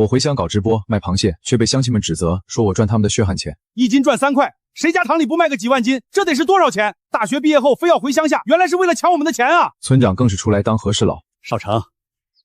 我回鄉搞直播賣螃蟹，卻被鄉親們指責說我賺他們的血汗錢，一斤賺3塊，誰家塘裡不賣個幾萬斤？這得是多少錢？大學畢業後非要回鄉下，原來是為了搶我們的錢啊！村長更是出來當和事佬。少成，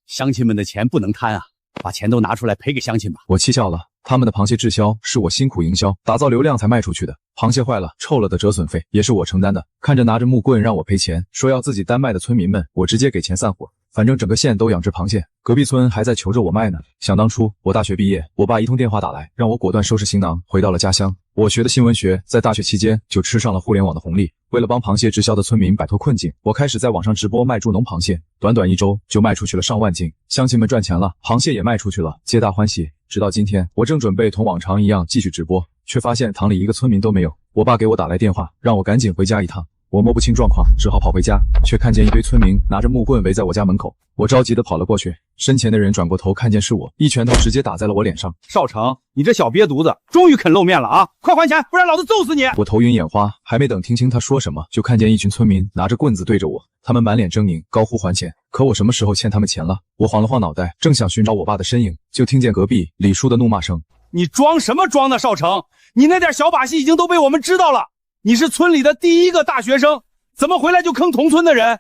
鄉親們的錢不能貪啊，把錢都拿出来赔給鄉親吧。我氣笑了，他们的螃蟹滞销是我辛苦营銷、打造流量才賣出去的，螃蟹壞了、臭了的折損費也是我承擔的。看着拿着木棍讓我賠錢，說要自己單賣的村民們，我直接給錢散夥。反正整個縣都養殖螃蟹，隔壁村還在求着我賣呢。想當初我大學畢業，我爸一通電話打來，讓我果斷收拾行囊回到了家鄉。我學的新聞學，在大學期間就吃上了互聯網的紅利。為了幫螃蟹滯銷的村民擺脫困境，我開始在網上直播賣助農螃蟹，短短1周就賣出去了上萬斤，鄉親們賺錢了，螃蟹也賣出去了，皆大歡喜。直到今天，我正準備同往常一樣繼續直播，卻發現塘裡一個村民都沒有。我爸給我打來電話，讓我趕緊回家一趟。我摸不清狀況，只好跑回家，卻看見一堆村民拿着木棍圍在我家門口。我着急地跑了過去，身前的人轉過頭看見是我，一拳頭直接打在了我臉上。少成，你這小癟犢子終於肯露面了啊！快還錢，不然老子揍死你！我頭暈眼花，還沒等聽清他說什麼，就看見一群村民拿着棍子對着我，他們滿臉猙獰，高呼還錢。可我什麼時候欠他們錢了？我晃了晃腦袋，正想尋找我爸的身影，就聽見隔壁李叔的怒罵聲：你裝什麼裝呢，少成？你那點小把戲已經都被我們知道了。你是村裡的第一個大學生，怎麼回来就坑同村的人？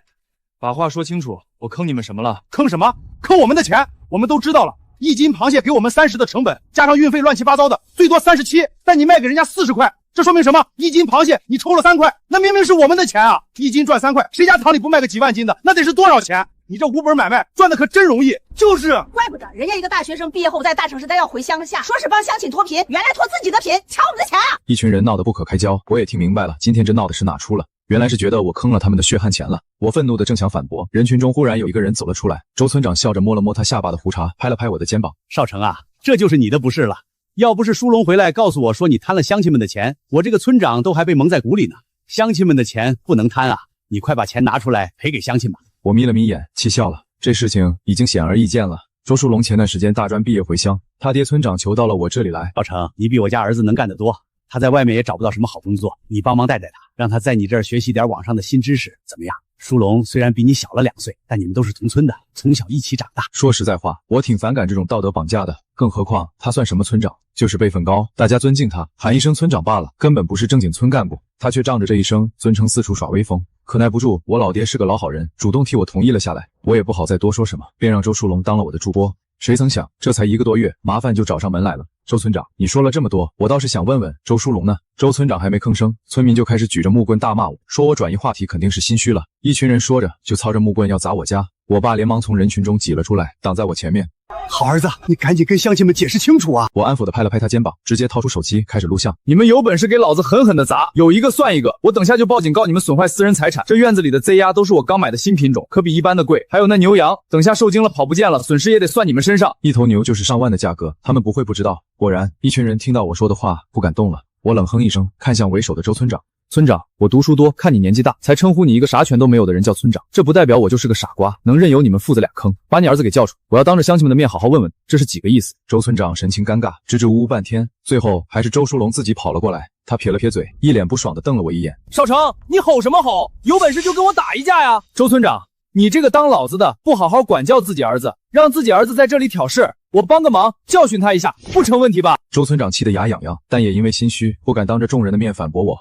把話說清楚，我坑你們什麼了？坑什麼？坑我們的錢，我們都知道了。1斤螃蟹給我們30的成本，加上運費亂七八糟的，最多37，但你賣給人家40塊，這說明什麼？1斤螃蟹你抽了3塊，那明明是我們的錢啊！1斤賺3塊，誰家塘裡不賣個幾萬斤的？那得是多少錢？你這無本買賣賺的可真容易，就是。怪不得人家一個大學生畢業後在大城市待要回鄉下，說是幫鄉親脫貧，原來脫自己的貧，搶我們的錢啊！一群人鬧得不可開交，我也聽明白了，今天這鬧的是哪出了？原來是覺得我坑了他們的血汗錢了。我憤怒的正想反駁，人群中忽然有一個人走了出來。周村長笑着摸了摸他下巴的鬍茬，拍了拍我的肩膀：少成啊，這就是你的不是了。要不是舒龍回來告訴我說你貪了鄉親們的錢，我這個村長都還被蒙在鼓裡呢。鄉親們的錢不能貪啊，你快把錢拿出來賠給鄉親吧。我眯了眯眼，氣笑了。這事情已經顯而易見了。周淑龍前段時間大專畢業回鄉，他爹村長求到了我這裡來。少成，你比我家兒子能幹得多，他在外面也找不到什麼好工作，你幫忙带带他，讓他在你這兒學習點網上的新知識，怎麼樣？舒龍雖然比你小了2歲，但你們都是同村的，從小一起長大。說實在話，我挺反感這種道德綁架的，更何況他算什麼村長，就是輩分高，大家尊敬他，喊一聲村長罷了，根本不是正經村幹部，他卻仗着這一聲尊稱四處耍威風。可耐不住我老爹是個老好人，主動替我同意了下來，我也不好再多说什麼，便讓周淑龍當了我的助播。誰曾想這才1個多月，麻煩就找上門來了。周村長，你說了這麼多，我倒是想問問周淑龍呢？周村長還沒吭聲，村民就開始舉着木棍大罵我，說我轉移話題肯定是心虛了。一群人說着就操着木棍要砸我家，我爸連忙從人群中擠了出來，擋在我前面。好兒子，你趕緊跟鄉親們解釋清楚啊！我安撫地拍了拍他肩膀，直接掏出手機開始錄像。你們有本事給老子狠狠地砸，有一個算一個，我等下就報警告你們損壞私人財產。這院子裡的賊鴨都是我剛買的新品種，可比一般的貴。還有那牛羊，等下受驚了跑不見了，損失也得算你們身上。一頭牛就是上萬的價格，他們不会不知道。果然，一群人聽到我說的話不敢動了。我冷哼一聲，看向為首的周村長。村長，我读書多，看你年紀大，才稱呼你一個啥權都沒有的人叫村長，這不代表我就是個傻瓜，能任由你們父子倆坑。把你兒子給叫出，我要當着鄉親們的面好好問問，這是幾個意思？周村長神情尷尬，支支吾吾半天，最後還是周淑龍自己跑了過來。他撇了撇嘴，一臉不爽地瞪了我一眼。少成，你吼什麼吼？有本事就跟我打一架呀！周村長，你這個當老子的不好好管教自己兒子，讓自己兒子在這裡挑事，我幫個忙教訓他一下，不成問題吧？周村長氣得牙癢癢，但也因為心虛，不敢當着众人的面反駁我。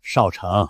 少成，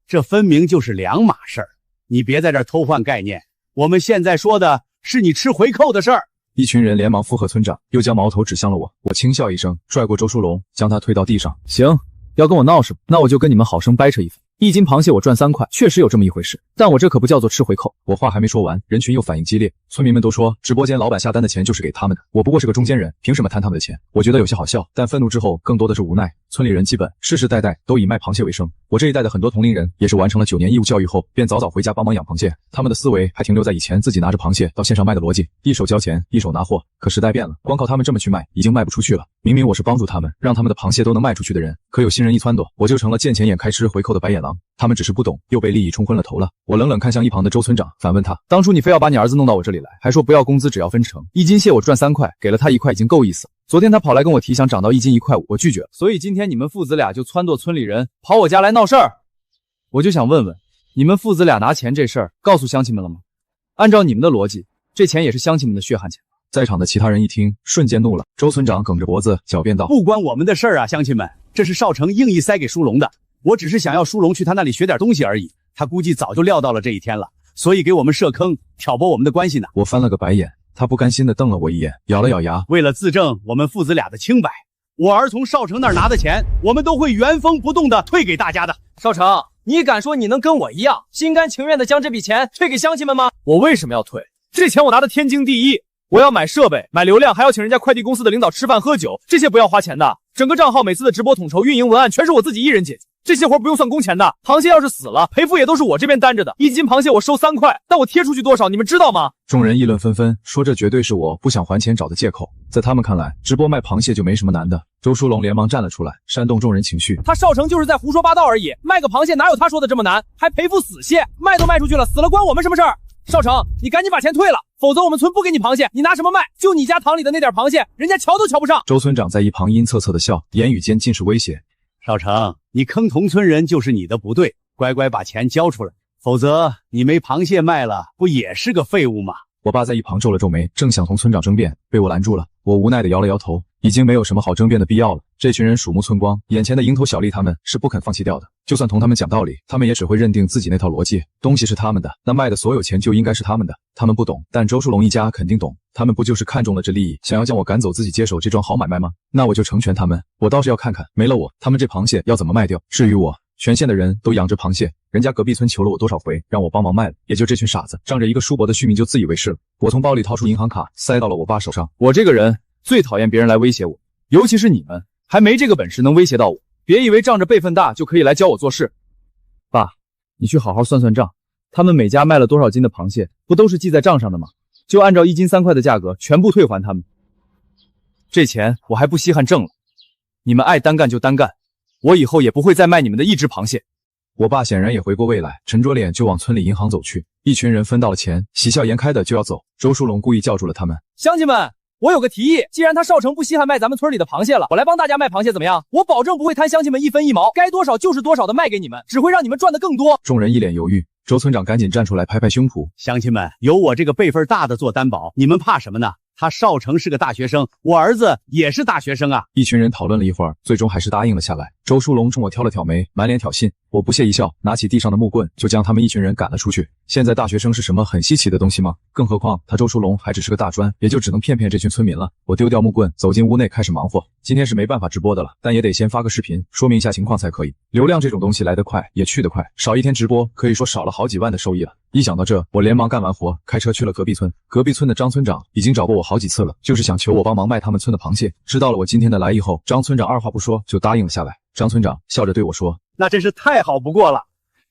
這分明就是兩碼事兒，你別在這兒偷換概念。我們現在說的是你吃回扣的事兒。一群人連忙附和村長，又將矛頭指向了我。我輕笑一聲，拽過周淑龍，將他推到地上。行，要跟我鬧是吧？那我就跟你們好生掰扯一番。1斤螃蟹我賺3塊，確實有這麼一回事，但我這可不叫做吃回扣。我話還沒說完，人群又反應激烈。村民們都說直播間老板下單的錢就是給他們的，我不過是個中間人，憑什麼貪他們的錢？我覺得有些好笑，但憤怒之後更多的是無奈。村裡人基本世世代代都以賣螃蟹為生，我這一代的很多同齡人也是完成了9年義務教育後，便早早回家幫忙養螃蟹。他們的思維還停留在以前自己拿着螃蟹到線上賣的邏輯，一手交錢一手拿貨。可時代變了，光靠他们這麼去賣已經賣不出去了。明明我是幫助他們讓他們的螃蟹都能賣出去的人，可有心人一撺掇，我就成了見錢眼開吃回扣的白眼狼。他们只是不懂，又被利益冲昏了頭了。我冷冷看向一旁的周村長，反問他：當初你非要把你兒子弄到我這裡來，還說不要工資只要分成，1斤蟹我賺3塊，給了他1塊已經夠意思。昨天他跑來跟我提想漲到1斤1塊5，我拒絕了。所以今天你們父子倆就撺掇村裡人跑我家來鬧事兒。我就想問問，你們父子倆拿錢這事兒告訴鄉親們了嗎？按照你們的邏輯，這錢也是鄉親們的血汗錢。在场的其他人一聽，瞬間怒了。周村長梗着脖子狡辯道：“不關我們的事兒啊，鄉親們，這是少成硬意塞給舒龍的。我只是想要舒龍去他那裡學點東西而已。他估計早就料到了這一天了，所以給我們設坑，挑撥我們的關係呢。”我翻了個白眼，他不甘心地瞪了我一眼，咬了咬牙，為了自證我們父子倆的清白，我兒從少成那兒拿的錢，我們都會原封不動地退給大家的。少成，你敢說你能跟我一樣心甘情願地將這筆錢退給鄉親們嗎？我為什麼要退？這錢我拿的天經地義。我要買設備、買流量，還要請人家快遞公司的領導吃飯喝酒，這些不要花錢的。整個賬號每次的直播統籌、運營、文案全是我自己一人解決，這些活不用算工錢的。螃蟹要是死了，賠付也都是我這邊擔着的。一斤螃蟹我收3塊，但我貼出去多少，你們知道嗎？眾人議論紛紛，說這絕對是我不想還錢找的借口。在他們看來，直播賣螃蟹就沒什麼難的。周書龍連忙站了出來，煽動眾人情緒。他少成就是在胡說八道而已，賣個螃蟹哪有他說的這麼難？還賠付死蟹，賣都賣出去了，死了關我們什麼事兒？少成，你趕緊把錢退了，否則我們村不給你螃蟹，你拿什麼賣？就你家塘裡的那點螃蟹，人家瞧都瞧不上。周村長在一旁陰恻恻的笑，言語間盡是威脅。少成，你坑同村人就是你的不對，乖乖把錢交出來，否則你没螃蟹賣了，不也是個廢物嗎？我爸在一旁皺了皺眉，正想同村長爭辯，被我攔住了。我無奈地搖了搖頭，已經沒有什麼好爭辯的必要了。這群人鼠目寸光，眼前的蠅頭小利他們是不肯放棄掉的。就算同他們講道理，他們也只會認定自己那套邏輯，東西是他們的，那賣的所有錢就應該是他們的。他們不懂，但周書龍一家肯定懂。他們不就是看中了這利益，想要將我趕走，自己接手這樁好買賣嗎？那我就成全他們。我倒是要看看，沒了我，他們這螃蟹要怎麼賣掉。至於我，全縣的人都養着螃蟹，人家隔壁村求了我多少回，讓我幫忙賣了，也就這群傻子仗着一個叔伯的虛名就自以為是了。我從包裡掏出銀行卡，塞到了我爸手上。我这個人最討厭別人來威脅我，尤其是你們，還沒這個本事能威脅到我。別以為仗着輩分大就可以來教我做事。爸，你去好好算算賬，他們每家賣了多少斤的螃蟹，不都是記在賬上的嗎？就按照1斤3塊的價格全部退還他們。這錢我還不稀罕掙了，你們愛單幹就單幹，我以後也不會再賣你們的一隻螃蟹。我爸顯然也回過味來，沉着臉就往村裡銀行走去。一群人分到了錢，喜笑顏開的就要走。周書龍故意叫住了他們：“鄉親們，我有個提議，既然他少成不稀罕賣咱們村裡的螃蟹了，我來幫大家賣螃蟹怎麼樣？我保證不會貪鄉親們1分1毛，該多少就是多少的賣給你們，只會讓你們賺得更多。”眾人一臉猶豫，周村長趕緊站出來拍拍胸脯：“鄉親們，有我這個輩分大的做擔保，你們怕什麼呢？他少成是個大學生，我兒子也是大學生啊。”一群人討論了一會兒，最終還是答應了下來。周書龍衝我挑了挑眉，滿臉挑釁。我不屑一笑，拿起地上的木棍就將他們一群人趕了出去。現在大學生是什麼很稀奇的東西嗎？更何況他周書龍還只是個大專，也就只能騙騙這群村民了。我丟掉木棍，走進屋內開始忙活。今天是沒辦法直播的了，但也得先發個視頻，說明一下情況才可以。流量這種東西來得快，也去得快，少一天直播可以說少了好幾萬的收益了。一想到這，我連忙幹完活，開車去了隔壁村。隔壁村的張村長已經找過我好幾次了，就是想求我幫忙賣他們村的螃蟹。知道了我今天的來意後，張村長二話不說就答應了下來。张村長笑着对我說：“那真是太好不過了，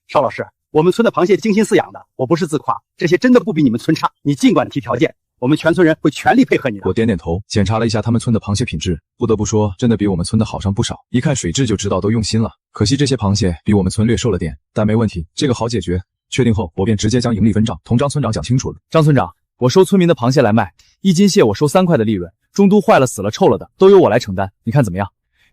邵老師，我們村的螃蟹精心飼養的，我不是自誇，這些真的不比你們村差。你儘管提條件，我們全村人會全力配合你的。”我點點頭，檢查了一下他們村的螃蟹品質，不得不說，真的比我們村的好上不少。一看水質就知道都用心了。可惜这些螃蟹比我們村略瘦了點，但沒問題，這個好解決。確定後，我便直接將盈利分賬同張村長講清楚了。張村長，我收村民的螃蟹來賣，1斤蟹我收3塊的利潤，中都壞了、死了、臭了的都由我來承擔，你看怎麼樣？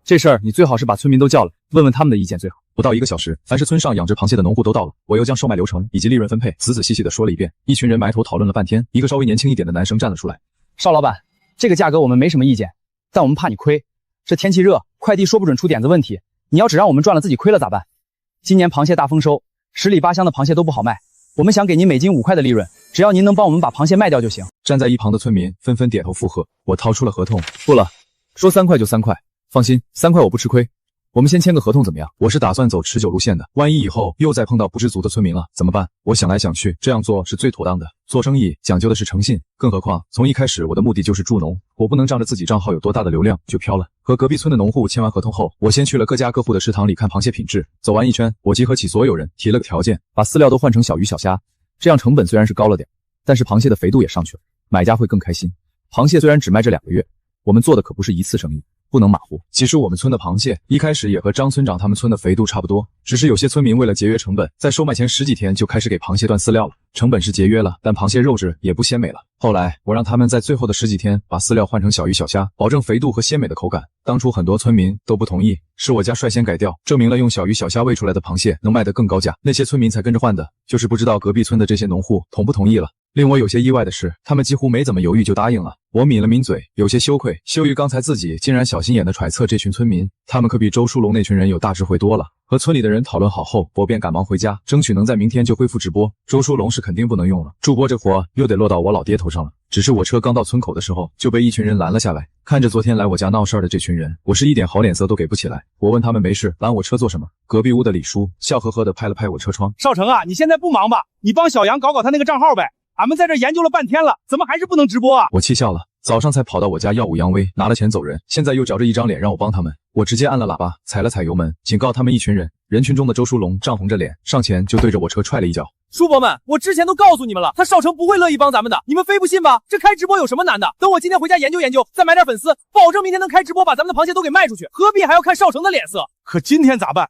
這事兒你最好是把村民都叫來，問問他們的意見最好。不到1個小時，凡是村上養殖螃蟹的農戶都到了，我又將售賣流程以及利潤分配仔仔細細的說了一遍。一群人埋頭討論了半天，一個稍微年輕一點的男生站了出來：“邵老板，這個價格我們沒什麼意見，但我們怕你虧。這天氣熱，快遞說不準出點子問題，你要只讓我們賺了自己虧了咋辦？今年螃蟹大豐收，10里8鄉的螃蟹都不好賣，我們想給您每斤5塊的利潤，只要您能幫我們把螃蟹賣掉就行。”站在一旁的村民紛紛點頭附和。我掏出了合同：“不了，說3塊就3塊，放心，3塊我不吃虧。我們先簽個合同怎麼樣？”我是打算走持久路線的，萬一以後又再碰到不知足的村民了怎麼辦？我想來想去，這樣做是最妥當的。做生意講究的是誠信，更何況從一開始我的目的就是助農，我不能仗着自己賬號有多大的流量就飄了。和隔壁村的農戶簽完合同後，我先去了各家各戶的食堂裡看螃蟹品質。走完一圈，我集合起所有人，提了個條件，把饲料都換成小魚小蝦，這樣成本雖然是高了點，但是螃蟹的肥度也上去了，買家會更開心。螃蟹雖然只賣這2個月，我們做的可不是一次生意，不能馬虎。其實我們村的螃蟹一開始也和張村長他們村的肥度差不多，只是有些村民為了節約成本，在收賣前10幾天就開始給螃蟹斷飼料了。成本是節約了，但螃蟹肉質也不鲜美了。後來我讓他們在最後的10幾天把饲料换成小魚小蝦，保證肥度和鲜美的口感。当初很多村民都不同意，是我家率先改掉，證明了用小魚小蝦餵出來的螃蟹能賣得更高價，那些村民才跟着換的，就是不知道隔壁村的这些農戶同不同意了。令我有些意外的是，他们幾乎沒怎麼猶豫就答應了。我抿了抿嘴，有些羞愧，羞於剛才自己竟然小心眼地揣測這群村民，他們可比周書龍那群人有大智慧多了。和村裡的人討論好後，我便趕忙回家，爭取能在明天就恢復直播。周書龍是肯定不能用了，助播這活又得落到我老爹頭上了。只是我車剛到村口的時候，就被一群人攔了下來。看着昨天來我家鬧事兒的這群人，我是一點好臉色都給不起來。我問他們沒事，攔我車做什麼？隔壁屋的李叔笑呵呵地拍了拍我車窗：少成啊，你現在不忙吧？你幫小楊搞搞他那個賬號唄。俺們在這研究了半天了，怎麼還是不能直播啊？我氣笑了，早上才跑到我家耀武揚威，拿了錢走人，現在又找着一張臉讓我幫他們。我直接按了喇叭，踩了踩油门，警告他們一群人。人群中的周書龍漲紅着臉上前就對着我車踹了一腳。叔伯們，我之前都告訴你們了，他少成不會樂意幫咱們的，你們非不信吧？這開直播有什麼難的？等我今天回家研究研究，再買點粉絲，保證明天能開直播把咱們的螃蟹都給賣出去，何必還要看少成的臉色？可今天咋办？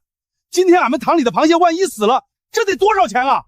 今天俺們塘裡的螃蟹萬一死了，這得多少錢啊？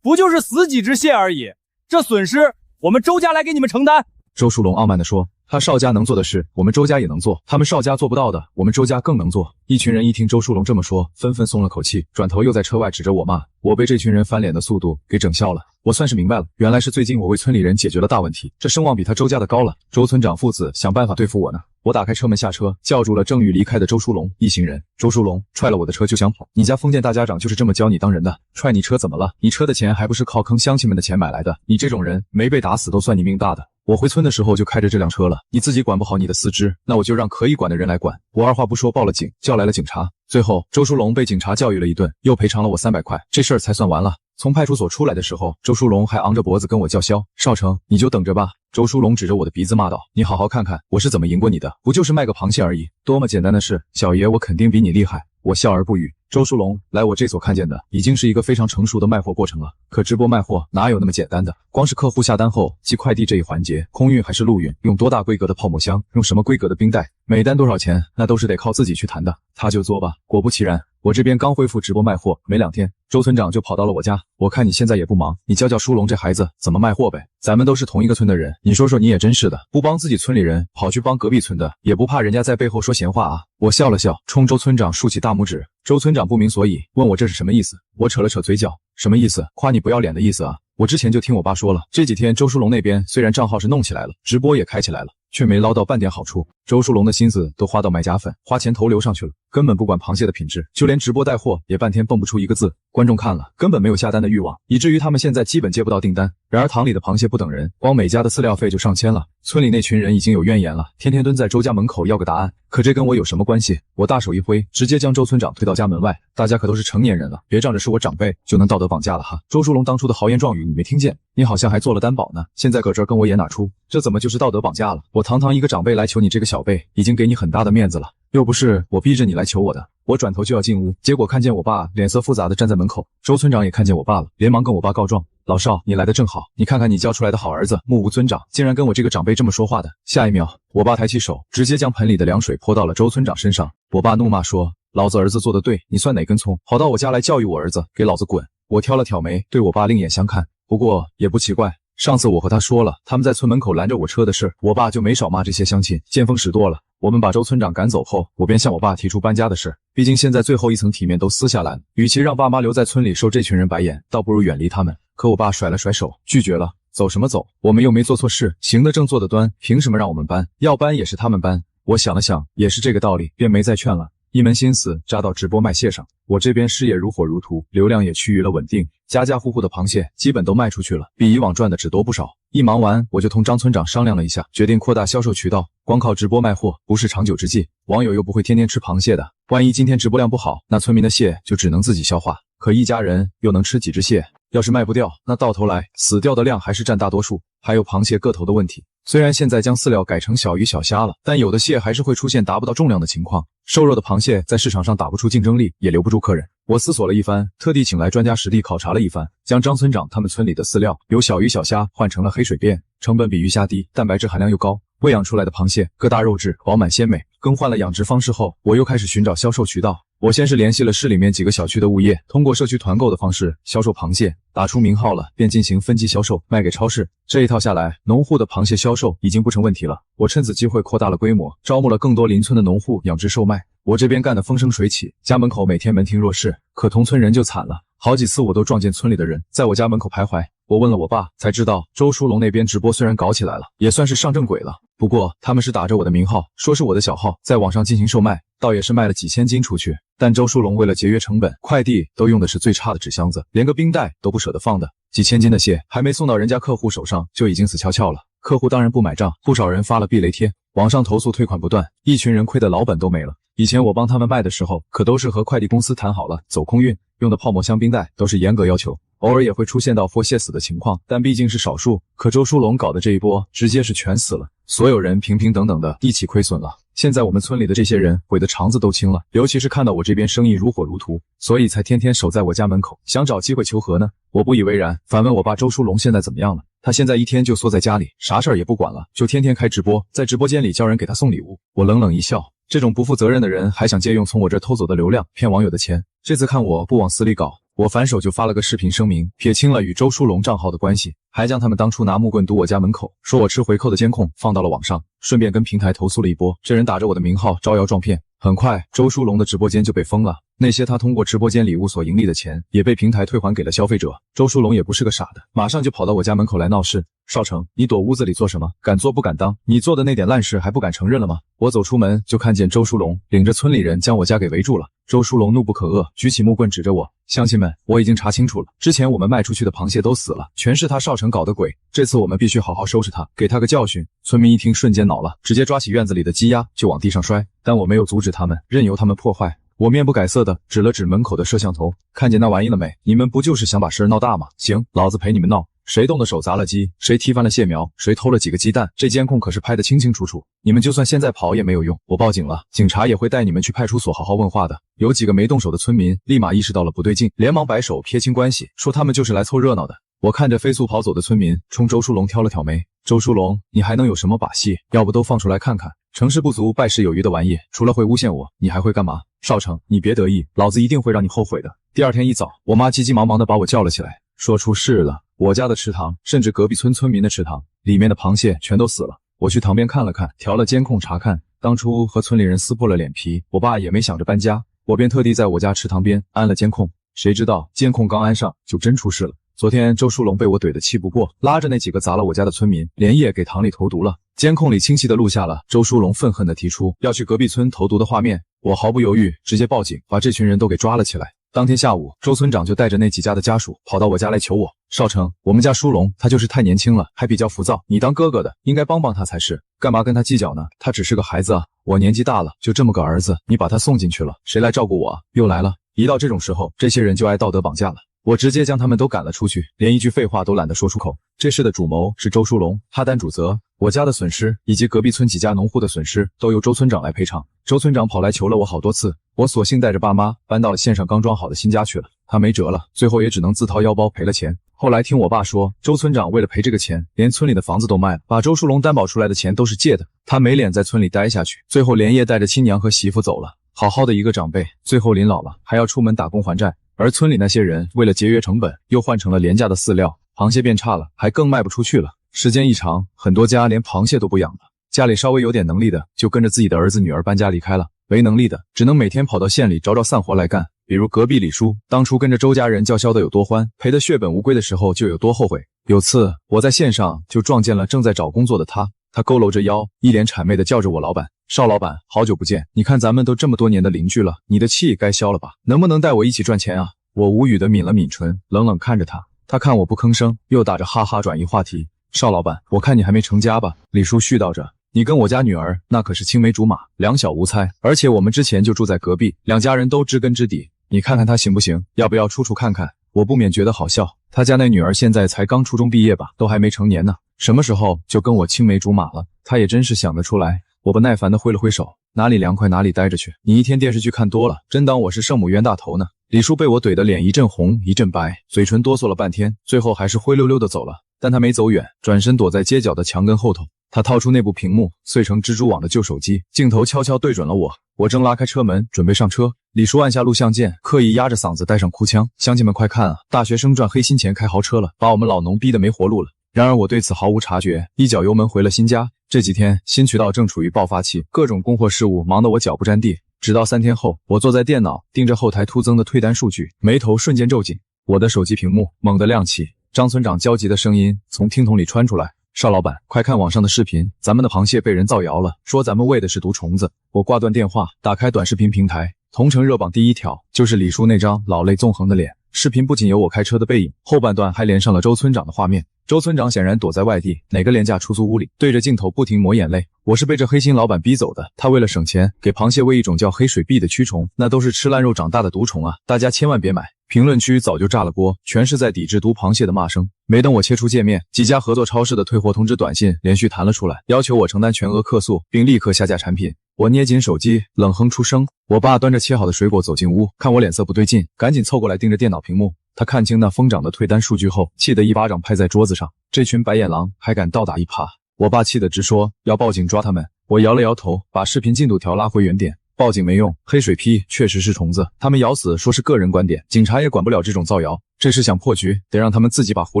不就是死幾隻蟹而已，這損失我們周家來給你們承擔。周書龍傲慢地說，他邵家能做的事，我們周家也能做，他們邵家做不到的，我們周家更能做。一群人一聽周書龍這麼說，紛紛鬆了口氣，轉頭又在車外指着我罵。我被這群人翻臉的速度給整笑了。我算是明白了，原來是最近我為村裡人解決了大問題，這聲望比他周家的高了。周村長父子想辦法對付我呢。我打開車門下車，叫住了正欲離開的周書龍一行人。周書龍踹了我的車就想跑，你家封建大家長就是這麼教你當人的？踹你車怎麼了？你車的錢還不是靠坑鄉親們的錢買來的？你這種人沒被打死都算你命大的。我回村的時候就開着這輛車了，你自己管不好你的四肢，那我就讓可以管的人來管。我二話不說報了警，叫來了警察。最後周書龍被警察教育了一頓，又賠償了我300塊，這事兒才算完了。從派出所出來的時候，周書龍還昂着脖子跟我叫囂：少成，你就等着吧。周書龍指着我的鼻子罵道：你好好看看我是怎麼贏過你的，不就是賣個螃蟹而已，多麼簡單的事，小爺我肯定比你厲害。我笑而不語。周書龍來我這所看見的已經是一個非常成熟的賣貨過程了，可直播賣貨哪有那麼簡單的？光是客戶下單後寄快遞這一環節，空運還是陸運，用多大規格的泡沫箱，用什麼規格的冰袋，每單多少錢，那都是得靠自己去談的。他就作吧。果不其然，我這邊剛恢復直播賣貨沒2天，周村長就跑到了我家。我看你現在也不忙，你教教書龍這孩子怎麼賣貨唄。咱們都是同一個村的人，你說说你也真是的，不幫自己村裡人，跑去幫隔壁村的，也不怕人家在背後說閒話啊。我笑了笑，衝周村長豎起大拇指。周村長不明所以，問我這是什麼意思。我扯了扯嘴角，什麼意思？誇你不要臉的意思啊。我之前就聽我爸說了，這幾天周書龍那邊雖然賬號是弄起來了，直播也開起來了，卻沒撈到半點好處。周書龍的心思都花到買假粉，花錢投流上去了，根本不管螃蟹的品質，就連直播帶貨也半天蹦不出一個字。觀眾看了根本沒有下單的慾望，以至於他們現在基本接不到訂單。然而塘裡的螃蟹不等人，光每家的飼料費就上千了。村裡那群人已經有怨言了，天天蹲在周家門口要個答案。可這跟我有什麼關係？我大手一揮，直接將周村長推到家門外。大家可都是成年人了，別仗着是我長輩就能道德綁架了哈。周書龍當初的豪言壯語你沒聽見？你好像還做了擔保呢，現在擱這兒跟我演哪出？這怎麼就是道德綁架了？我堂堂一個長輩來求你這個小輩，已經給你很大的面子了，又不是我逼着你來求我的。我轉頭就要進屋，結果看見我爸臉色複雜的站在門口。周村長也看見我爸了，連忙跟我爸告狀：老少，你來的正好，你看看你教出來的好兒子，目無尊長，竟然跟我這個長輩這麼說話的。下一秒，我爸抬起手，直接將盆裡的涼水潑到了周村長身上。我爸怒罵說：老子兒子做得對，你算哪根蔥？好到我家來教育我兒子，給老子滾！我挑了挑眉，對我爸另眼相看。不過也不奇怪，上次我和他說了他們在村門口攔着我車的事，我爸就沒少骂這些鄉親，見風使舵了。我們把周村長趕走後，我便向我爸提出搬家的事，畢竟現在最後一層體面都撕下來了，與其讓爸媽留在村裡受這群人白眼，倒不如遠離他們。可我爸甩了甩手，拒絕了。走什麼走？我們又沒做錯事，行得正坐得端，憑什麼讓我們搬？要搬也是他們搬。我想了想，也是這個道理，便沒再勸了。一門心思扎到直播賣蟹上，我這邊事業如火如荼，流量也趨於了穩定，家家戶戶的螃蟹基本都賣出去了，比以往賺的只多不少。一忙完，我就同張村長商量了一下，決定擴大銷售渠道。光靠直播賣貨不是長久之計，網友又不會天天吃螃蟹的，萬一今天直播量不好，那村民的蟹就只能自己消化，可一家人又能吃幾隻蟹？要是賣不掉，那到頭來死掉的量還是占大多數。還有螃蟹個頭的問題，雖然現在將飼料改成小魚小蝦了，但有的蟹還是會出現達不到重量的情況，瘦肉的螃蟹在市場上打不出競爭力，也留不住客人。我思索了一番，特地請來專家實地考察了一番，將張村長他們村裡的飼料由小魚小蝦換成了黑水辮，成本比魚蝦低，蛋白質含量又高，餵養出來的螃蟹个大肉質飽滿鮮美。更換了養殖方式後，我又開始尋找銷售渠道。我先是聯繫了市裡面幾個小區的物業，通過社區團購的方式銷售螃蟹，打出名號了，便進行分級銷售，賣給超市。這一套下來，農戶的螃蟹銷售已經不成問題了。我趁此機會擴大了規模，招募了更多鄰村的農戶養殖售賣。我這邊幹得風生水起，家門口每天門庭若市，可同村人就慘了，好幾次我都撞見村裡的人在我家門口徘徊。我問了我爸，才知道周書龍那邊直播雖然搞起來了，也算是上正軌了，不過他們是打着我的名號，說是我的小號，在網上進行售賣，倒也是賣了幾千斤出去。但周書龍為了節約成本，快遞都用的是最差的紙箱子，連個冰袋都不捨得放的，幾千斤的蟹還沒送到人家客戶手上，就已經死翹翹了。客戶當然不買賬，不少人發了避雷貼，網上投訴退款不斷，一群人虧得老本都沒了。以前我幫他們賣的時候，可都是和快遞公司談好了，走空運，用的泡沫箱冰袋都是嚴格要求，偶爾也會出現到貨蟹死的情況，但畢竟是少數。可周書龍搞的這一波，直接是全死了，所有人平平等等的一起虧損了。現在我們村裡的這些人悔得肠子都青了，尤其是看到我这邊生意如火如荼，所以才天天守在我家门口，想找機會求和呢。我不以為然，反問我爸周書龍現在怎麼樣了？他現在一天就縮在家裡，啥事兒也不管了，就天天開直播，在直播間裡叫人給他送禮物。我冷冷一笑，這種不負責任的人還想借用從我這偷走的流量騙網友的錢，這次看我不往死裡搞，我反手就發了個視頻聲明，撇清了與周書龍賬號的關係，還將他們當初拿木棍堵我家門口，說我吃回扣的監控放到了網上，順便跟平台投訴了一波。這人打着我的名號招搖撞騙，很快周書龍的直播間就被封了，那些他通過直播間禮物所盈利的錢也被平台退還給了消費者。周書龍也不是個傻的，馬上就跑到我家門口來鬧事。少成，你躲屋子裡做什麼？敢做不敢當，你做的那點爛事還不敢承認了嗎？我走出門就看見周書龍領着村裡人將我家給圍住了。周書龍怒不可遏，舉起木棍指着我，鄉親們，我已經查清楚了，之前我們賣出去的螃蟹都死了，全是他少成搞的鬼，這次我們必須好好收拾他，給他個教訓。村民一聽瞬間惱了，直接抓起院子裡的雞鴨就往地上摔，但我沒有阻止他們，任由他們破壞。我面不改色的指了指門口的攝像頭，看見那玩意了沒？你們不就是想把事鬧大嗎？行，老子陪你們鬧。誰動的手砸了雞，誰踢翻了蟹苗，誰偷了幾個雞蛋，這監控可是拍得清清楚楚。你們就算現在跑也沒有用，我報警了，警察也會帶你們去派出所好好問話的。有幾個沒動手的村民立馬意識到了不對勁，連忙擺手撇清關係，說他們就是來湊熱鬧的。我看着飛速跑走的村民，衝周書龍挑了挑眉，周書龍，你還能有什麼把戲？要不都放出來看看，成事不足敗事有餘的玩意，除了會誣陷我，你還會幹嘛？少成，你別得意，老子一定會讓你後悔的。第二天一早，我媽急急忙忙地把我叫了起來，說出事了。我家的池塘，甚至隔壁村村民的池塘，裡面的螃蟹全都死了。我去塘邊看了看，調了監控查看，當初和村裡人撕破了臉皮，我爸也沒想着搬家，我便特地在我家池塘邊安了監控。誰知道監控剛安上，就真出事了。昨天周書龍被我怼得氣不過，拉着那幾個砸了我家的村民，連夜給塘裡投毒了。監控裡清晰地錄下了周書龍憤恨地提出要去隔壁村投毒的畫面，我毫不猶豫，直接報警，把這群人都給抓了起来。當天下午，周村長就帶着那幾家的家屬跑到我家來求我，少成，我們家書龍他就是太年輕了，還比較浮躁，你當哥哥的應該幫幫他才是，幹嘛跟他計較呢？他只是個孩子啊，我年紀大了，就這麼個兒子，你把他送進去了，誰來照顧我啊？又來了，一到這種時候，這些人就愛道德綁架了。我直接將他們都趕了出去，連一句廢話都懶得說出口。這事的主謀是周書龍，他擔主責，我家的損失以及隔壁村幾家農戶的損失都由周村長來賠償。周村長跑來求了我好多次，我索性帶着爸媽搬到了縣上剛裝好的新家去了，他沒轍了，最後也只能自掏腰包賠了錢。後來听我爸說，周村長為了賠這個錢，連村裡的房子都賣了，把周書龍擔保出來的錢都是借的，他沒臉在村裡待下去，最後連夜帶着親娘和媳婦走了。好好的一個長輩，最後臨老了還要出門打工還債，而村裡那些人為了節約成本，又換成了廉價的飼料，螃蟹變差了，還更賣不出去了。時間一長，很多家連螃蟹都不養了，家裡稍微有點能力的就跟着自己的兒子女兒搬家離開了，沒能力的只能每天跑到縣裡找找散活來幹。比如隔壁李叔，當初跟着周家人叫囂的有多歡，賠得血本無歸的時候就有多後悔。有次我在線上就撞見了正在找工作的他佝偻着腰，一臉谄媚地叫着我老板，邵老板，好久不見，你看咱們都這麼多年的鄰居了，你的氣該消了吧？能不能帶我一起賺錢啊？我無語地抿了抿唇，冷冷看着他，他看我不吭聲，又打着哈哈轉移話題。邵老板，我看你還沒成家吧？李叔絮叨着，你跟我家女兒那可是青梅竹馬，兩小無猜，而且我們之前就住在隔壁，兩家人都知根知底，你看看他行不行？要不要出看看？我不免覺得好笑，他家那女兒現在才剛初中畢業吧，都還沒成年呢，什麼時候就跟我青梅竹馬了？他也真是想得出來。我不耐煩地揮了揮手，哪裡涼快哪裡待着去，你一天電視劇看多了，真當我是聖母冤大頭呢？李叔被我懟得臉一陣紅一陣白，嘴唇哆嗦了半天，最後還是灰溜溜地走了。但他沒走遠，轉身躲在街角的牆根後頭。他掏出那部屏幕碎成蜘蛛網的舊手機，鏡頭悄悄對準了我。我正拉開車門準備上車，李叔按下錄像鍵，刻意壓着嗓子帶上哭腔：“鄉親們快看啊，大學生賺黑心錢開豪車了，把我們老農逼得沒活路了。”然而我對此毫無察覺，一腳油門回了新家。這幾天新渠道正處於爆發期，各種供貨事務忙得我腳不沾地。直到3天後，我坐在電腦盯着後台突增的退單數據，眉頭瞬間皺緊。我的手機屏幕猛地亮起，張村長焦急的聲音從聽筒裡傳出來：“邵老板，快看網上的視頻，咱們的螃蟹被人造謠了，說咱們餵的是毒蟲子。”我掛斷電話，打開短視頻平台，同城熱榜第一條就是李叔那張老淚縱橫的臉。視頻不僅有我開車的背影，後半段還連上了周村長的畫面。周村長显然躲在外地哪個廉價出租屋裡，對着鏡頭不停抹眼淚。我是被这黑心老板逼走的，他為了省錢，給螃蟹餵一種叫黑水碧的蛆蟲，那都是吃爛肉長大的毒蟲啊！大家千萬別買。評論區早就炸了鍋，全是在抵制毒螃蟹的罵聲。沒等我切出界面，幾家合作超市的退貨通知短信連續彈了出來，要求我承擔全額客訴，並立刻下架產品。我捏緊手機，冷哼出聲。我爸端着切好的水果走進屋，看我臉色不對勁，趕緊湊過來盯着電腦屏幕。他看清那瘋漲的退單數據後，氣得一巴掌拍在桌子上。這群白眼狼還敢倒打一耙！我爸氣得直說要報警抓他們。我搖了搖頭，把視頻進度條拉回原點。報警沒用，黑水批確實是蟲子，他們咬死說是個人觀點，警察也管不了這種造謠。這是想破局，得讓他們自己把狐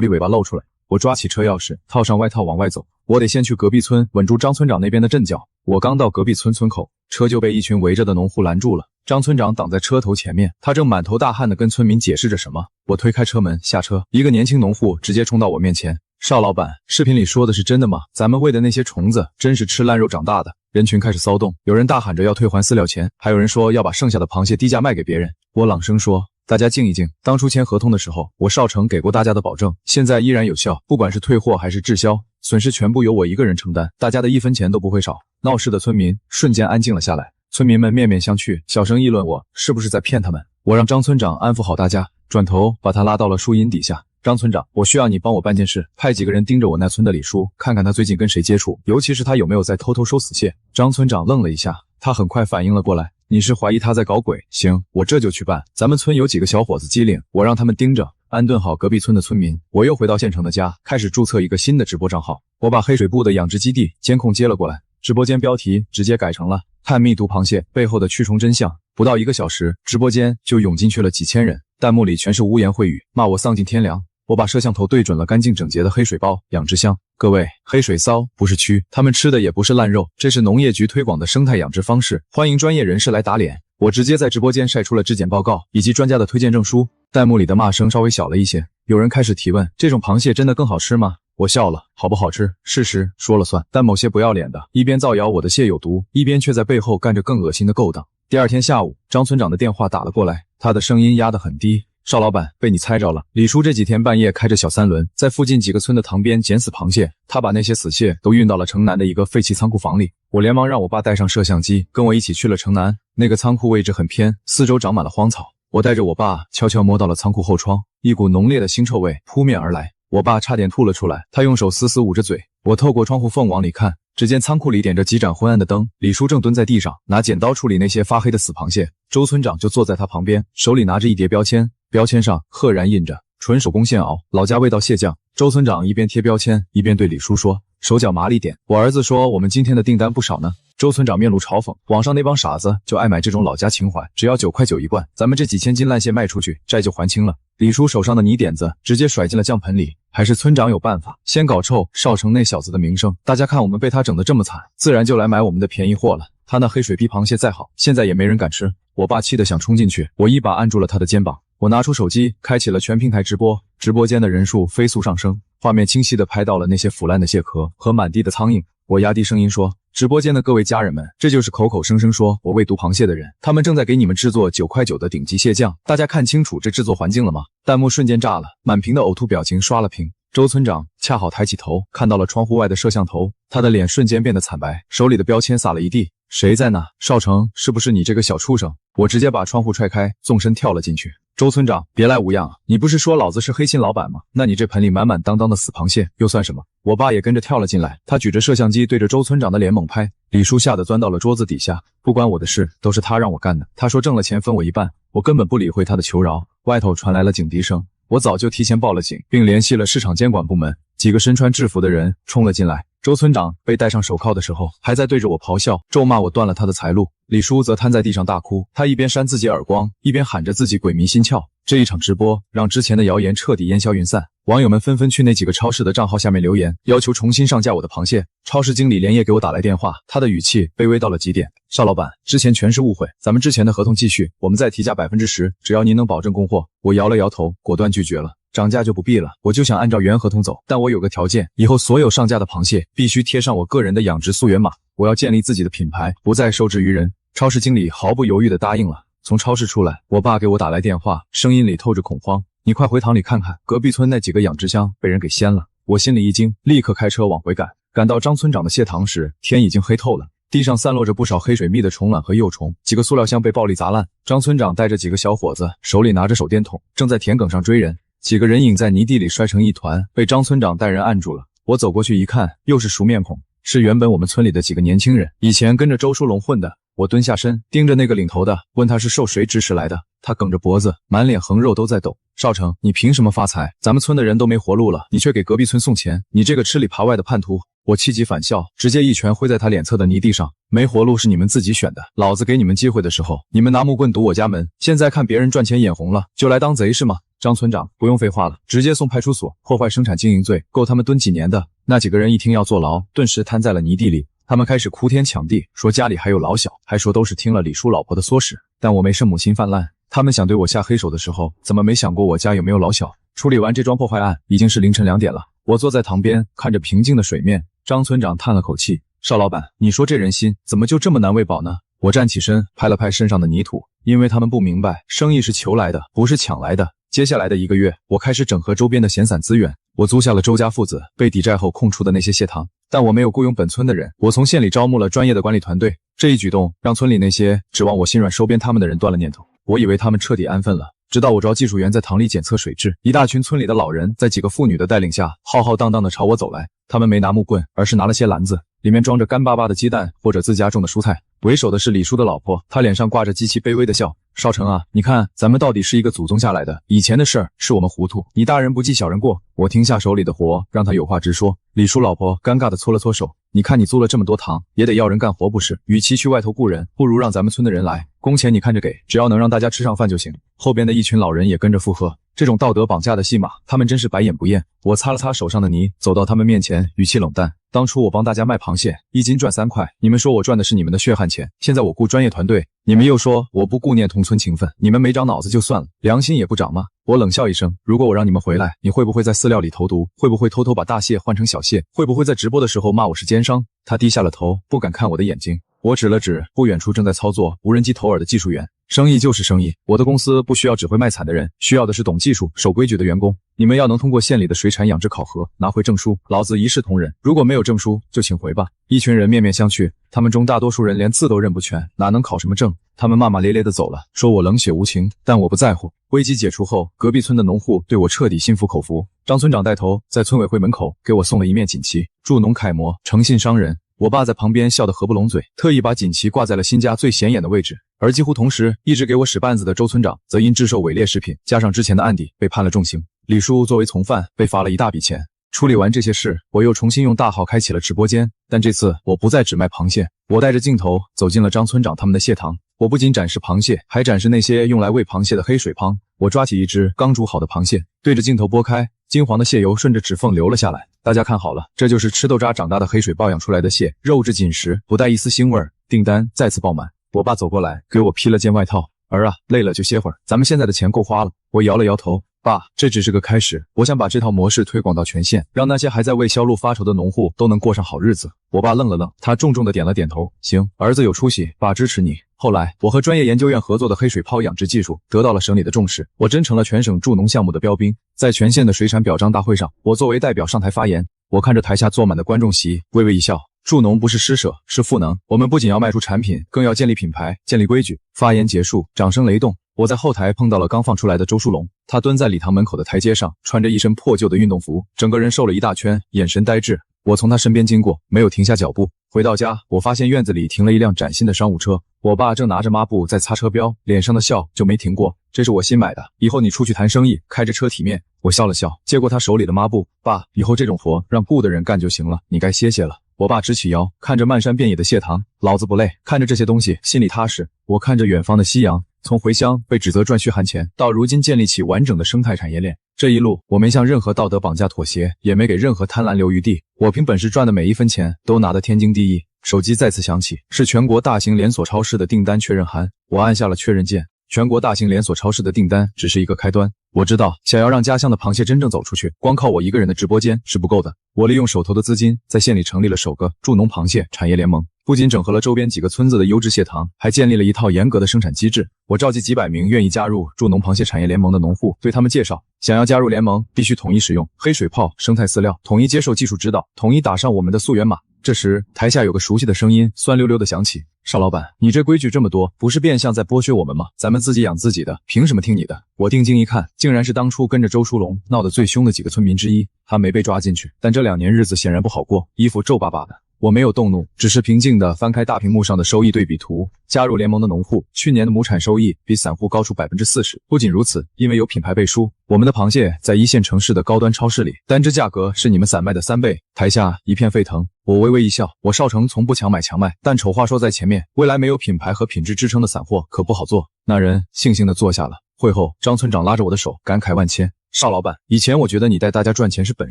狸尾巴露出來。我抓起車鑰匙，套上外套往外走。我得先去隔壁村穩住張村長那邊的陣腳。我剛到隔壁村村口，車就被一群圍着的農戶攔住了。張村長擋在車頭前面，他正滿頭大汗地跟村民解釋着什麼。我推開車門下車，一個年輕農戶直接衝到我面前：“邵老板，視頻裡說的是真的嗎？咱們餵的那些蟲子真是吃爛肉長大的？”人群開始騷動，有人大喊着要退還飼料錢，還有人說要把剩下的螃蟹低價賣給別人。我朗聲說：“大家靜一靜，當初簽合同的時候，我邵成給過大家的保證，現在依然有效，不管是退貨還是滯銷，損失全部由我一個人承擔，大家的1分錢都不會少。”鬧事的村民瞬間安靜了下來，村民們面面相覷，小聲議論我是不是在騙他們。我讓張村長安撫好大家，轉頭把他拉到了樹蔭底下。張村長，我需要你幫我辦件事，派幾個人盯着我那村的李叔，看看他最近跟誰接觸，尤其是他有沒有在偷偷收死蟹。張村長愣了一下，他很快反应了過來，你是懷疑他在搞鬼？行，我这就去辦。咱們村有幾個小伙子机靈，我讓他們盯着，安頓好隔壁村的村民。我又回到縣城的家，開始注冊一個新的直播賬號。我把黑水部的養殖基地監控接了過來，直播間標題直接改成了探秘毒螃蟹背後的蛆蟲真相。不到1個小時，直播間就湧進去了幾千人，彈幕裡全是污言穢語，罵我喪盡天良。我把攝像頭對準了乾淨整潔的黑水包養殖箱。各位，黑水騷不是蛆，他們吃的也不是爛肉，這是農業局推廣的生態養殖方式，歡迎專業人士來打臉。我直接在直播間曬出了質檢報告以及專家的推薦證書。彈幕裡的罵聲稍微小了一些，有人開始提問：這種螃蟹真的更好吃嗎？我笑了，好不好吃，事實說了算。但某些不要臉的，一邊造謠我的蟹有毒，一邊卻在背後幹着更惡心的勾當。第二天下午，張村長的電話打了過來，他的聲音壓得很低。邵老板，被你猜着了。李叔這幾天半夜開着小三輪，在附近幾個村的塘邊撿死螃蟹，他把那些死蟹都運到了城南的一個廢棄倉庫房裡。我連忙讓我爸帶上攝像機，跟我一起去了城南。那個倉庫位置很偏，四周長滿了荒草。我帶着我爸悄悄摸到了倉庫後窗，一股濃烈的腥臭味撲面而來，我爸差點吐了出來，他用手死死捂着嘴。我透過窗戶縫往裡看，只見倉庫裡點着幾盞昏暗的燈，李叔正蹲在地上拿剪刀處理那些發黑的死螃蟹，周村長就坐在他旁邊，手裡拿着一疊標籤，標籤上赫然印着純手工現熬老家味道蟹醬。周村長一邊貼標籤一邊對李叔說，手腳麻利點。我兒子說我們今天的訂單不少呢。周村長面露嘲諷，網上那幫傻子就愛買這種老家情懷，只要9塊9一罐，咱們這幾千斤爛蟹賣出去，債就還清了。李叔手上的泥點子直接甩進了醬盆裡，還是村長有辦法，先搞臭邵成那小子的名聲，大家看我們被他整得這麼慘，自然就來買我們的便宜貨了。他那黑水逼螃蟹再好，現在也沒人敢吃。我爸氣得想衝進去，我一把按住了他的肩膀。我拿出手機，開啟了全平台直播，直播間的人數飛速上升，畫面清晰地拍到了那些腐爛的蟹殼和滿地的蒼蠅。我壓低聲音說，直播間的各位家人們，這就是口口聲声說我餵毒螃蟹的人，他們正在給你們制作9塊9的頂級蟹醬，大家看清楚這制作環境了嗎？彈幕瞬間炸了，滿屏的嘔吐表情刷了屏。周村長恰好抬起頭，看到了窗戶外的攝像頭，他的臉瞬間變得慘白，手裡的標籤灑了一地。誰在那？邵成，是不是你這個小畜生？我直接把窗戶踹開，縱身跳了進去。周村長，別來無恙啊！你不是說老子是黑心老板嗎？那你這盆裡滿滿當當的死螃蟹又算什麼？我爸也跟着跳了進來，他舉着攝像機對着周村長的臉猛拍。李叔嚇得鑽到了桌子底下，不關我的事，都是他讓我幹的。他說掙了錢分我一半，我根本不理會他的求饒。外頭傳來了警笛聲，我早就提前報了警，並聯繫了市場監管部門。幾個身穿制服的人衝了進來。周村長被戴上手銬的時候，還在對着我咆哮，咒罵我斷了他的財路。李叔則癱在地上大哭，他一邊扇自己耳光，一邊喊着自己鬼迷心竅。這一場直播讓之前的謠言徹底煙消雲散，網友們紛紛去那幾個超市的賬號下面留言，要求重新上架我的螃蟹。超市經理連夜給我打來電話，他的語氣卑微到了極點。邵老闆，之前全是誤會，咱們之前的合同繼續，我們再提價10%，只要您能保證供貨。我摇了摇頭，果斷拒絕了。涨價就不必了，我就想按照原合同走，但我有個條件，以後所有上架的螃蟹必須貼上我個人的養殖溯源碼，我要建立自己的品牌，不再受制於人。超市經理毫不猶豫地答應了。從超市出来，我爸給我打來電話，聲音裡透着恐慌，你快回塘裡看看，隔壁村那幾個養殖箱被人給掀了。我心裡一驚，立刻開車往回趕。趕到張村長的蟹塘時，天已經黑透了，地上散落着不少黑水蜜的蟲卵和幼虫，幾個塑料箱被暴力砸爛。張村長帶着幾個小伙子，手裡拿着手電筒，正在田埂上追人。幾個人影在泥地裡摔成一團，被張村長带人按住了。我走過去一看，又是熟面孔，是原本我們村裡的幾個年輕人，以前跟着周书龙混的。我蹲下身，盯着那個領頭的，問他是受誰指使來的。他梗着脖子，滿臉橫肉都在抖。少成，你憑什麼發財？咱們村的人都沒活路了，你卻給隔壁村送錢，你這個吃裡扒外的叛徒！我氣急反笑，直接一拳揮在他臉側的泥地上。沒活路是你們自己選的，老子給你們機會的時候，你們拿木棍堵我家門，現在看別人賺錢眼紅了，就來當賊是嗎？張村長，不用廢話了，直接送派出所，破壞生產經營罪，夠他們蹲幾年的。那幾個人一聽要坐牢，頓時癱在了泥地裡。他們開始哭天搶地，說家裡還有老小，還說都是聽了李叔老婆的唆使。但我没聖母心泛濫，他們想對我下黑手的時候，怎麼沒想過我家有沒有老小？處理完這樁破壞案，已經是凌晨2點了。我坐在塘邊，看着平靜的水面。張村長嘆了口氣，邵老闆，你說這人心怎麼就這麼難餵飽呢？我站起身，拍了拍身上的泥土，因為他們不明白，生意是求來的，不是搶來的。接下來的1個月，我開始整合周邊的閒散資源。我租下了周家父子被抵債後空出的那些蟹塘，但我沒有雇傭本村的人，我從縣裡招募了專業的管理团隊。這一舉動讓村裡那些指望我心軟收編他們的人斷了念頭，我以為他們徹底安分了。直到我找技術員在塘裡檢測水質，一大群村裡的老人在幾個婦女的帶領下，浩浩蕩蕩地朝我走來。他們沒拿木棍，而是拿了些籃子，裡面裝着乾巴巴的雞蛋或者自家種的蔬菜。為首的是李叔的老婆，她臉上掛着極其卑微的笑。少成啊，你看咱們到底是一個祖宗下來的，以前的事兒是我們糊塗，你大人不計小人過。我停下手裡的活，讓他有話直說。李叔老婆尷尬地搓了搓手，你看你租了這麼多塘，也得要人幹活不是？與其去外頭雇人，不如讓咱們村的人來，工錢你看着給，只要能讓大家吃上飯就行。後邊的一群老人也跟着附和。這種道德綁架的戲碼，他們真是白眼不厭。我擦了擦手上的泥，走到他們面前，語氣冷淡。當初我幫大家賣螃蟹，1斤賺3塊，你們說我賺的是你們的血汗錢。現在我雇專業團隊，你們又說我不顧念同村情分，你們沒長腦子就算了，良心也不長嗎？我冷笑一聲，如果我讓你們回來，你會不會在飼料裡投毒？會不會偷偷把大蟹換成小蟹？會不會在直播的時候罵我是奸商？他低下了頭，不敢看我的眼睛。我指了指不遠處正在操作無人機投饵的技術員，生意就是生意，我的公司不需要只會賣慘的人，需要的是懂技術、守規矩的員工。你們要能通過縣裡的水產養殖考核，拿回證書，老子一視同仁。如果沒有證書，就請回吧。一群人面面相覷，他們中大多數人連字都認不全，哪能考什麼證？他們骂骂咧咧地走了，說我冷血無情，但我不在乎。危機解除後，隔壁村的農戶對我徹底心服口服。張村长帶頭在村委會門口給我送了一面錦旗，助農楷模，誠信商人。我爸在旁邊笑得合不攏嘴，特意把錦旗掛在了新家最顯眼的位置。而幾乎同時，一直給我使绊子的周村長則因制售伪劣食品，加上之前的案底，被判了重刑。李叔作為从犯，被罚了一大筆錢。處理完這些事，我又重新用大號開啟了直播間，但這次我不再只賣螃蟹。我帶着鏡頭走進了張村長他們的蟹塘，我不僅展示螃蟹，還展示那些用來餵螃蟹的黑水泡。我抓起一隻剛煮好的螃蟹，對着鏡頭撥開，金黃的蟹油順着指縫流了下來。大家看好了，這就是吃豆渣長大的黑水泡養出來的蟹，肉質緊實，不帶一絲腥味兒。訂單再次爆滿。我爸走過來給我披了件外套，兒啊，累了就歇會兒，咱們現在的錢夠花了。我搖了搖頭，爸，這只是個開始，我想把這套模式推廣到全縣，讓那些還在為銷路發愁的農戶都能過上好日子。我爸愣了愣，他重重地點了點頭，行，兒子有出息，爸支持你。後來，我和專業研究院合作的黑水泡養殖技術得到了省裡的重視，我真成了全省助農項目的標兵。在全縣的水產表彰大會上，我作為代表上台發言。我看着台下坐滿的觀眾席，微微一笑。助農不是施捨，是賦能。我們不僅要賣出產品，更要建立品牌，建立規矩。發言結束，掌聲雷動。我在後台碰到了剛放出來的周書龍，他蹲在禮堂門口的台階上，穿着一身破舊的運動服，整個人瘦了一大圈，眼神呆滯。我從他身邊經過，沒有停下腳步。回到家，我發現院子裡停了一輛嶄新的商務車。我爸正拿着抹布在擦车標，臉上的笑就沒停過。這是我新買的，以後你出去談生意，開着車體面。我笑了笑，接過他手裡的抹布。爸，以後這種活讓雇的人幹就行了，你該歇歇了。我爸直起腰，看着漫山遍野的蟹塘，老子不累，看着這些東西心裡踏實。我看着遠方的夕陽，從回鄉被指責賺血汗錢，到如今建立起完整的生態產業鏈，這一路我沒向任何道德綁架妥協，也沒給任何貪婪留餘地。我憑本事賺的每一分錢都拿得天經地義。手機再次響起，是全國大型連鎖超市的訂單確認函。我按下了確認鍵。全國大型連鎖超市的訂單只是一個開端。我知道，想要讓家鄉的螃蟹真正走出去，光靠我一個人的直播間是不夠的。我利用手頭的資金，在縣裡成立了首個助農螃蟹產業聯盟，不僅整合了周邊幾個村子的優質蟹塘，還建立了一套嚴格的生產機制。我召集幾百名願意加入助農螃蟹產業聯盟的農戶，對他們介紹，想要加入聯盟，必須統一使用黑水泡生態飼料，統一接受技術指導，統一打上我們的溯源碼。這時，台下有個熟悉的聲音酸溜溜地響起：“邵老板，你這規矩這麼多，不是變相在剝削我們嗎？咱們自己養自己的，憑什麼聽你的？”我定睛一看，竟然是當初跟着周書龍鬧得最兇的幾個村民之一。他沒被抓進去，但這2年日子顯然不好過，衣服皺巴巴的。我沒有動怒，只是平靜地翻開大屏幕上的收益對比圖。加入聯盟的農戶去年的畝產收益比散戶高出 40%。不僅如此，因為有品牌背書，我們的螃蟹在一線城市的高端超市裡，單只價格是你們散賣的3倍。台下一片沸騰。我微微一笑，我少成從不強買強賣，但醜話說在前面，未來沒有品牌和品質支撐的散貨可不好做。那人悻悻地坐下了。會後，張村長拉着我的手，感慨萬千：“邵老板，以前我覺得你帶大家賺錢是本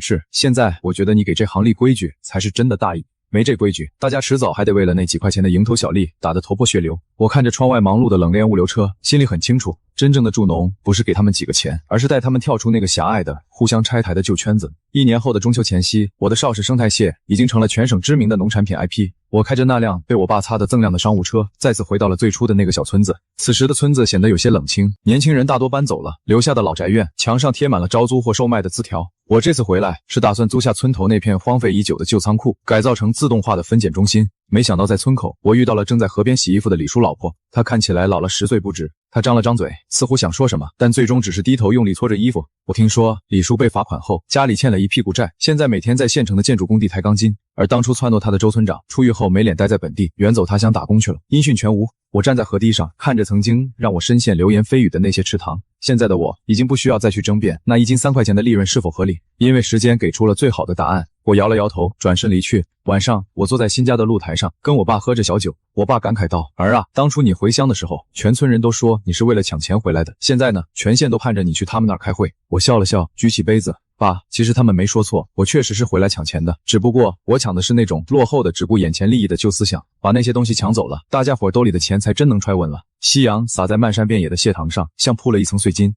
事，現在我覺得你給這行立規矩才是真的大義。沒這規矩，大家遲早還得為了那幾塊錢的蠅頭小利打得頭破血流。”我看着窗外忙碌的冷鏈物流車，心裡很清楚，真正的助農不是給他們幾個錢，而是帶他們跳出那個狹隘的互相拆台的舊圈子。1年後的中秋前夕，我的邵氏生態蟹已經成了全省知名的農產品 IP。我開着那輛被我爸擦得锃亮的商務車，再次回到了最初的那個小村子。此時的村子顯得有些冷清，年輕人大多搬走了，留下的老宅院牆上貼滿了招租或售賣的字條。我這次回來是打算租下村頭那片荒廢已久的舊倉庫，改造成自動化的分揀中心。沒想到在村口，我遇到了正在河邊洗衣服的李叔老婆，她看起來老了10歲不止。她張了張嘴，似乎想說什麼，但最終只是低頭用力搓着衣服。我聽說李叔被罰款後，家裡欠了一屁股債，現在每天在縣城的建築工地抬鋼筋。而當初撺掇他的周村長出獄後沒臉待在本地，遠走他鄉打工去了，音訊全無。我站在河堤上，看着曾經讓我深陷流言蜚語的那些池塘。現在的我已經不需要再去爭辯那1斤3塊錢的利潤是否合理，因為時間給出了最好的答案。我搖了搖頭，轉身離去。晚上，我坐在新家的露台上，跟我爸喝着小酒。我爸感慨道：“兒啊，當初你回鄉的時候，全村人都說你是為了搶錢回來的，現在呢，全縣都盼着你去他們那兒開會。”我笑了笑，舉起杯子。爸，其實他們沒說錯，我確實是回來搶錢的，只不過我搶的是那種落後的只顧眼前利益的舊思想，把那些東西搶走了，大家伙兜裡的錢才真能揣穩了。夕陽灑在漫山遍野的蟹塘上，像鋪了一層碎金。